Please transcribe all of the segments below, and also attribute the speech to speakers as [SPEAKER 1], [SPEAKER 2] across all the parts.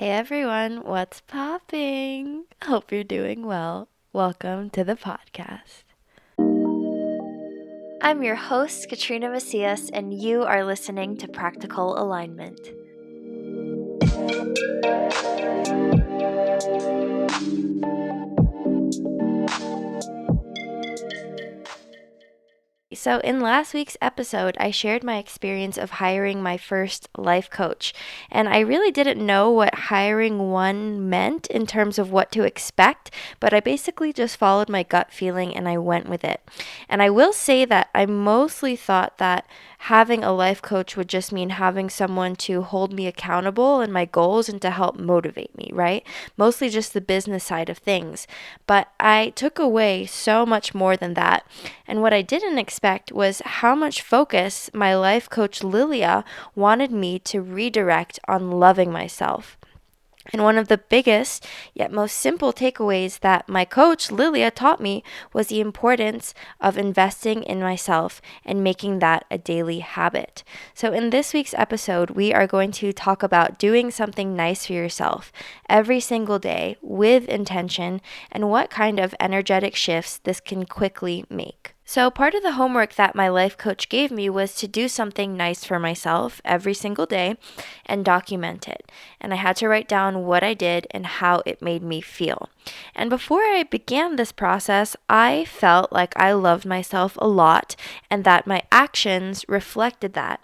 [SPEAKER 1] Hey everyone, what's popping? Hope you're doing well. Welcome to the podcast. I'm your host, Katrina Macias, and you are listening to Practical Alignment. So, in last week's episode, I shared my experience of hiring my first life coach. And I really didn't know what hiring one meant in terms of what to expect, but I basically just followed my gut feeling and I went with it. And I will say that I mostly thought that having a life coach would just mean having someone to hold me accountable in my goals and to help motivate me, right? Mostly just the business side of things. But I took away so much more than that. And what I didn't expect was how much focus my life coach Lilia wanted me to redirect on loving myself. And one of the biggest yet most simple takeaways that my coach Lilia taught me was the importance of investing in myself and making that a daily habit. So in this week's episode, we are going to talk about doing something nice for yourself every single day with intention and what kind of energetic shifts this can quickly make. So part of the homework that my life coach gave me was to do something nice for myself every single day and document it. And I had to write down what I did and how it made me feel. And before I began this process, I felt like I loved myself a lot and that my actions reflected that.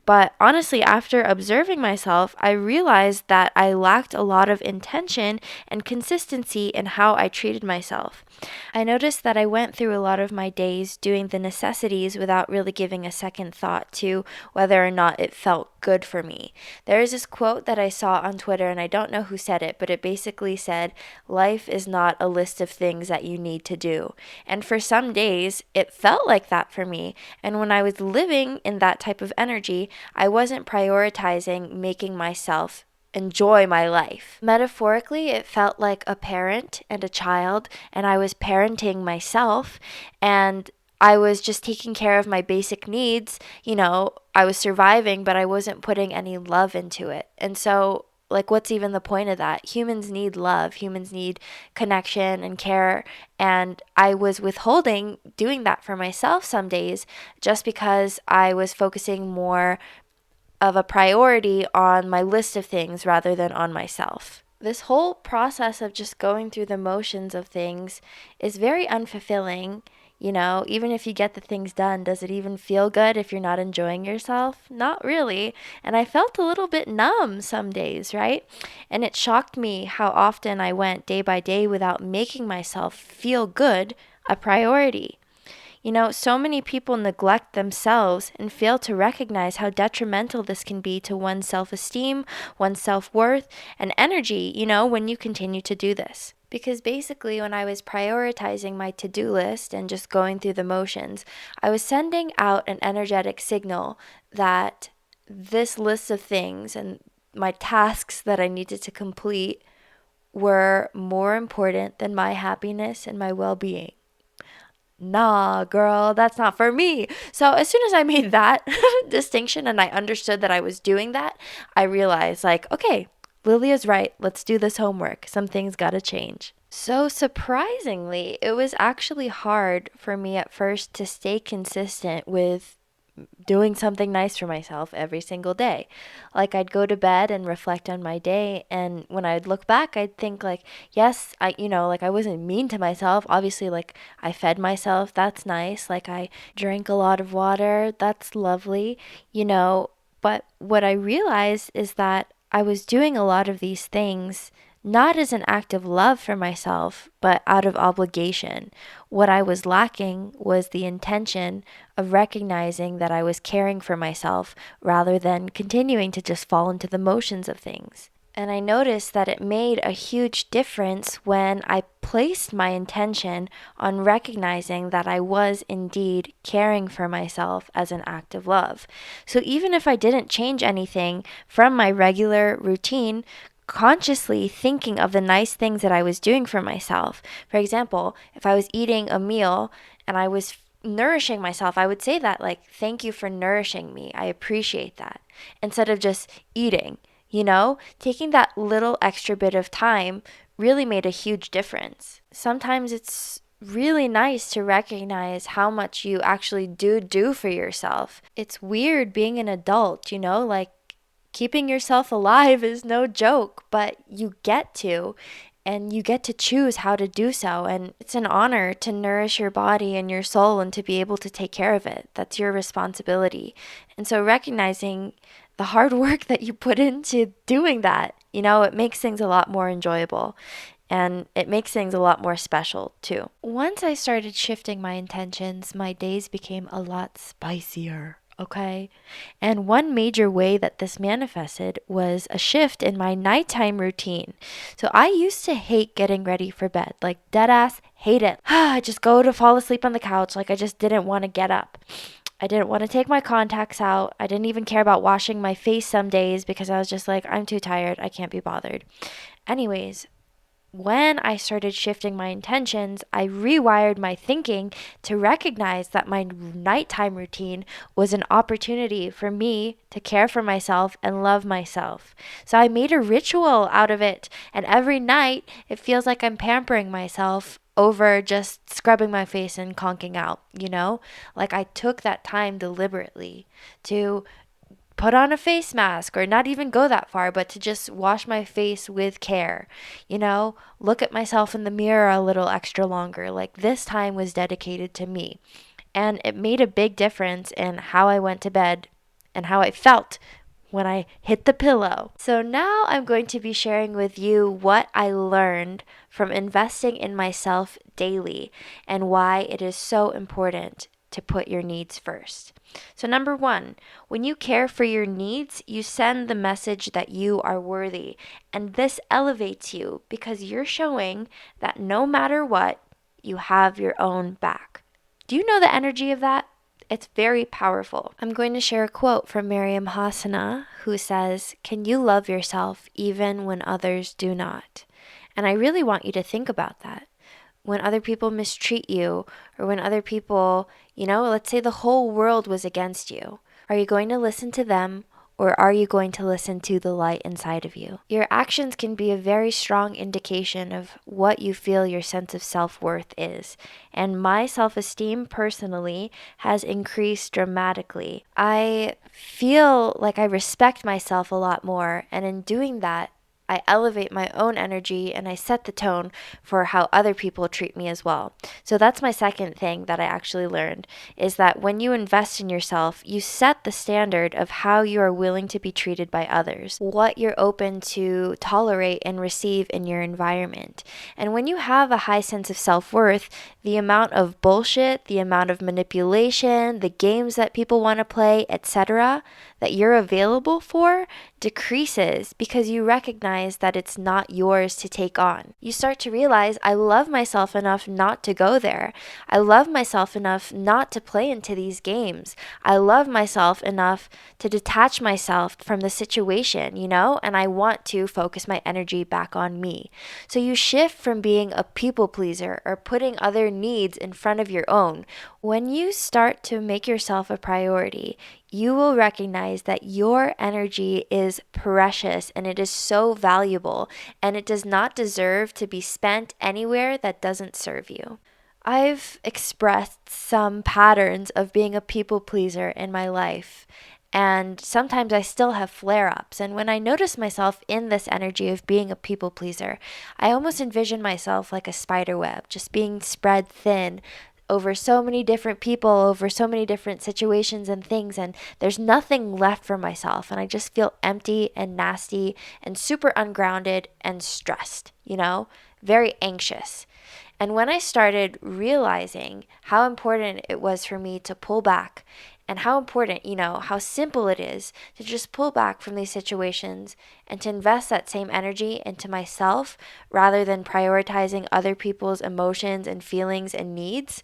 [SPEAKER 1] But honestly, after observing myself, I realized that I lacked a lot of intention and consistency in how I treated myself. I noticed that I went through a lot of my days doing the necessities without really giving a second thought to whether or not it felt good for me. There is this quote that I saw on Twitter, and I don't know who said it, but it basically said, "Life is not a list of things that you need to do." And for some days, it felt like that for me. And when I was living in that type of energy, I wasn't prioritizing making myself enjoy my life. Metaphorically, it felt like a parent and a child, and I was parenting myself, and I was just taking care of my basic needs. I was surviving, but I wasn't putting any love into it. And so, what's even the point of that? Humans need love, humans need connection and care. And I was withholding doing that for myself some days just because I was focusing more of a priority on my list of things rather than on myself. This whole process of just going through the motions of things is very unfulfilling. Even if you get the things done, does it even feel good if you're not enjoying yourself? Not really. And I felt a little bit numb some days, right? And it shocked me how often I went day by day without making myself feel good a priority. So many people neglect themselves and fail to recognize how detrimental this can be to one's self-esteem, one's self-worth, and energy, when you continue to do this. Because basically, when I was prioritizing my to-do list and just going through the motions, I was sending out an energetic signal that this list of things and my tasks that I needed to complete were more important than my happiness and my well-being. Nah, girl, that's not for me. So as soon as I made that distinction and I understood that I was doing that, I realized okay, Lilia's right. Let's do this homework. Some things gotta change. So surprisingly, it was actually hard for me at first to stay consistent with doing something nice for myself every single day. I'd go to bed and reflect on my day, and when I'd look back, I'd think yes, I wasn't mean to myself. Obviously, I fed myself, that's nice. I drank a lot of water, that's lovely, but what I realized is that I was doing a lot of these things not as an act of love for myself, but out of obligation. What I was lacking was the intention of recognizing that I was caring for myself rather than continuing to just fall into the motions of things. And I noticed that it made a huge difference when I placed my intention on recognizing that I was indeed caring for myself as an act of love. So even if I didn't change anything from my regular routine, consciously thinking of the nice things that I was doing for myself. For example, if I was eating a meal and I was nourishing myself, I would say that thank you for nourishing me. I appreciate that. Instead of just eating. You know, taking that little extra bit of time really made a huge difference. Sometimes it's really nice to recognize how much you actually do for yourself. It's weird being an adult, you know, like keeping yourself alive is no joke, but you get to. And you get to choose how to do so. And it's an honor to nourish your body and your soul and to be able to take care of it. That's your responsibility. And so recognizing the hard work that you put into doing that, you know, it makes things a lot more enjoyable. And it makes things a lot more special too. Once I started shifting my intentions, my days became a lot spicier. Okay. And one major way that this manifested was a shift in my nighttime routine. So I used to hate getting ready for bed, like dead ass hate it. I just go to fall asleep on the couch, like I just didn't want to get up. I didn't want to take my contacts out. I didn't even care about washing my face some days because I was just like, I'm too tired. I can't be bothered. Anyways, when I started shifting my intentions, I rewired my thinking to recognize that my nighttime routine was an opportunity for me to care for myself and love myself. So I made a ritual out of it, and every night it feels like I'm pampering myself over just scrubbing my face and conking out, you know? Like I took that time deliberately to put on a face mask or not even go that far, but to just wash my face with care, you know, look at myself in the mirror a little extra longer. Like this time was dedicated to me. And it made a big difference in how I went to bed and how I felt when I hit the pillow. So now I'm going to be sharing with you what I learned from investing in myself daily and why it is so important to put your needs first. So number one, when you care for your needs, you send the message that you are worthy. And this elevates you because you're showing that no matter what, you have your own back. Do you know the energy of that? It's very powerful. I'm going to share a quote from Miriam Hasana, who says, "Can you love yourself even when others do not?" And I really want you to think about that. When other people mistreat you, or when other people, you know, let's say the whole world was against you, are you going to listen to them, or are you going to listen to the light inside of you? Your actions can be a very strong indication of what you feel your sense of self-worth is. And my self-esteem personally has increased dramatically. I feel like I respect myself a lot more, and in doing that, I elevate my own energy and I set the tone for how other people treat me as well. So that's my second thing that I actually learned, is that when you invest in yourself, you set the standard of how you are willing to be treated by others, what you're open to tolerate and receive in your environment. And when you have a high sense of self-worth, the amount of bullshit, the amount of manipulation, the games that people want to play, etc., that you're available for decreases because you recognize that it's not yours to take on. You start to realize, I love myself enough not to go there. I love myself enough not to play into these games. I love myself enough to detach myself from the situation, you know, and I want to focus my energy back on me. So you shift from being a people pleaser or putting other needs in front of your own. When you start to make yourself a priority, you will recognize that your energy is precious and it is so valuable, and it does not deserve to be spent anywhere that doesn't serve you. I've expressed some patterns of being a people pleaser in my life, and sometimes I still have flare-ups. And when I notice myself in this energy of being a people pleaser, I almost envision myself like a spider web, just being spread thin over so many different people, over so many different situations and things, and there's nothing left for myself, and I just feel empty and nasty and super ungrounded and stressed, you know, very anxious. And when I started realizing how important it was for me to pull back, and how important, you know, how simple it is to just pull back from these situations and to invest that same energy into myself rather than prioritizing other people's emotions and feelings and needs,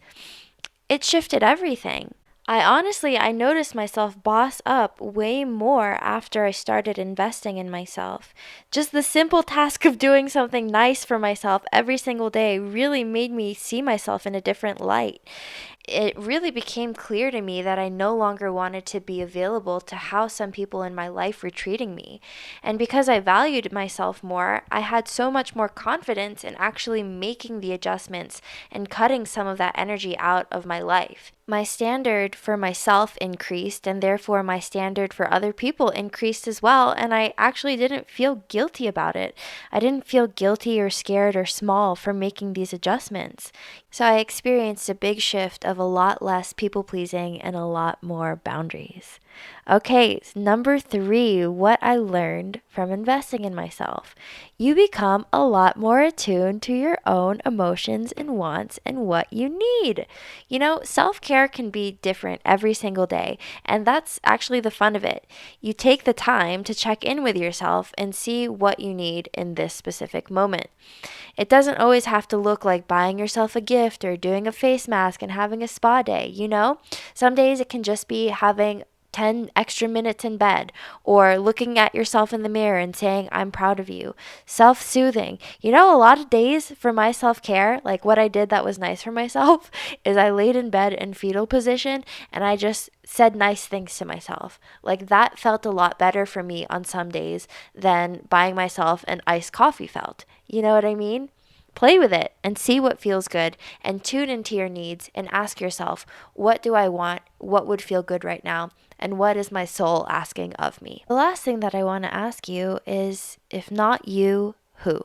[SPEAKER 1] it shifted everything. I noticed myself boss up way more after I started investing in myself. Just the simple task of doing something nice for myself every single day really made me see myself in a different light. it really became clear to me that I no longer wanted to be available to how some people in my life were treating me. And because I valued myself more, I had so much more confidence in actually making the adjustments and cutting some of that energy out of my life. My standard for myself increased, and therefore my standard for other people increased as well. And I actually didn't feel guilty about it. I didn't feel guilty or scared or small for making these adjustments. So I experienced a big shift of a lot less people pleasing and a lot more boundaries. Okay, number 3, what I learned from investing in myself. You become a lot more attuned to your own emotions and wants and what you need. Self-care can be different every single day, and that's actually the fun of it. You take the time to check in with yourself and see what you need in this specific moment. It doesn't always have to look like buying yourself a gift or doing a face mask and having a spa day, Some days it can just be having 10 extra minutes in bed, or looking at yourself in the mirror and saying, I'm proud of you. Self-soothing. A lot of days for my self-care, like what I did that was nice for myself, is I laid in bed in fetal position and I just said nice things to myself. Like that felt a lot better for me on some days than buying myself an iced coffee felt. You know what I mean? Play with it and see what feels good, and tune into your needs and ask yourself, what do I want? What would feel good right now? And what is my soul asking of me? The last thing that I want to ask you is, if not you, who?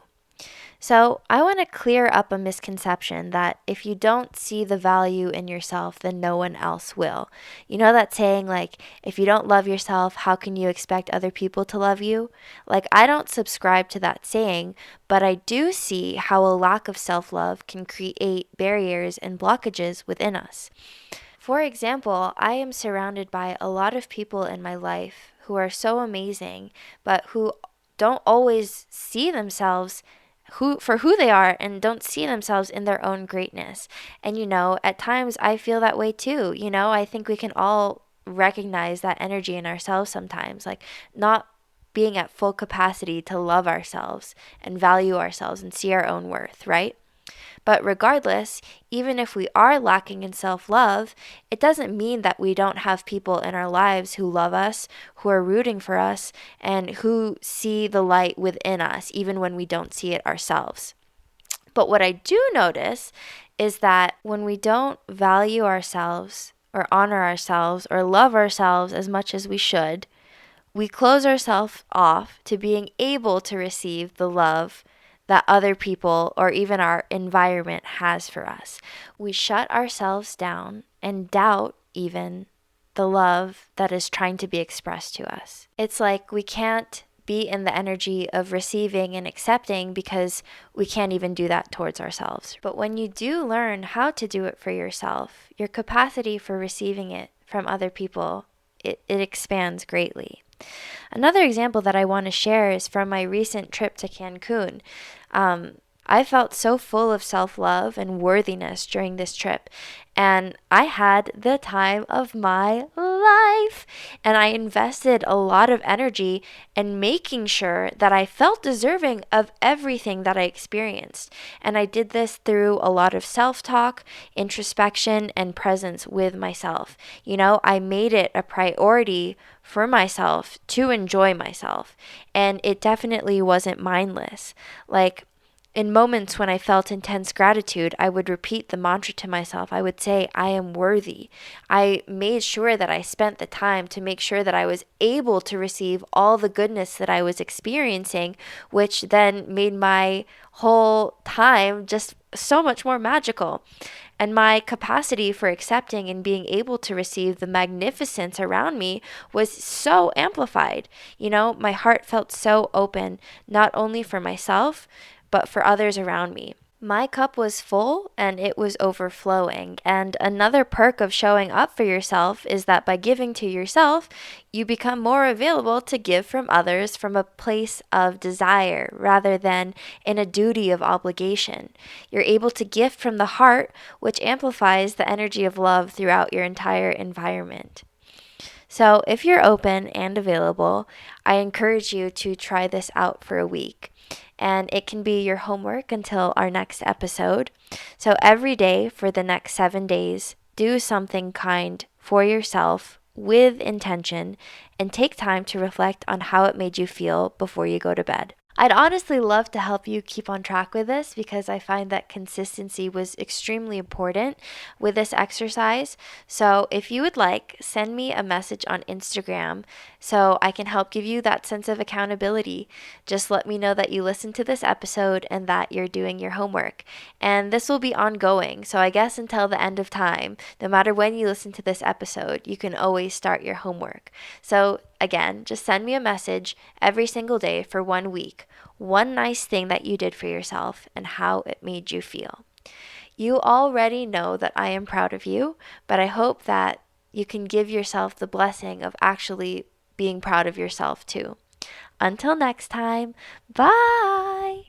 [SPEAKER 1] So I want to clear up a misconception that if you don't see the value in yourself, then no one else will. You know that saying, like, if you don't love yourself, how can you expect other people to love you? Like, I don't subscribe to that saying, but I do see how a lack of self-love can create barriers and blockages within us. For example, I am surrounded by a lot of people in my life who are so amazing, but who don't always see themselves for who they are and don't see themselves in their own greatness. And at times I feel that way too. I think we can all recognize that energy in ourselves sometimes, like not being at full capacity to love ourselves and value ourselves and see our own worth, right? But regardless, even if we are lacking in self-love, it doesn't mean that we don't have people in our lives who love us, who are rooting for us, and who see the light within us, even when we don't see it ourselves. But what I do notice is that when we don't value ourselves or honor ourselves or love ourselves as much as we should, we close ourselves off to being able to receive the love that other people or even our environment has for us. We shut ourselves down and doubt even the love that is trying to be expressed to us. It's like we can't be in the energy of receiving and accepting because we can't even do that towards ourselves. But when you do learn how to do it for yourself, your capacity for receiving it from other people, it expands greatly. Another example that I want to share is from my recent trip to Cancun. I felt so full of self-love and worthiness during this trip, and I had the time of my life, and I invested a lot of energy in making sure that I felt deserving of everything that I experienced. And I did this through a lot of self-talk, introspection, and presence with myself. I made it a priority for myself to enjoy myself, and it definitely wasn't mindless. Like, in moments when I felt intense gratitude, I would repeat the mantra to myself. I would say, I am worthy. I made sure that I spent the time to make sure that I was able to receive all the goodness that I was experiencing, which then made my whole time just so much more magical. And my capacity for accepting and being able to receive the magnificence around me was so amplified. My heart felt so open, not only for myself, but for others around me. My cup was full and it was overflowing. And another perk of showing up for yourself is that by giving to yourself, you become more available to give from others from a place of desire rather than in a duty of obligation. You're able to gift from the heart, which amplifies the energy of love throughout your entire environment. So if you're open and available, I encourage you to try this out for a week. And it can be your homework until our next episode. So every day for the next 7 days, do something kind for yourself with intention and take time to reflect on how it made you feel before you go to bed. I'd honestly love to help you keep on track with this because I find that consistency was extremely important with this exercise. So if you would like, send me a message on Instagram so I can help give you that sense of accountability. Just let me know that you listened to this episode and that you're doing your homework. And this will be ongoing. So I guess until the end of time, no matter when you listen to this episode, you can always start your homework. So again, just send me a message every single day for 1 week. One nice thing that you did for yourself and how it made you feel. You already know that I am proud of you, but I hope that you can give yourself the blessing of actually being proud of yourself too. Until next time, bye!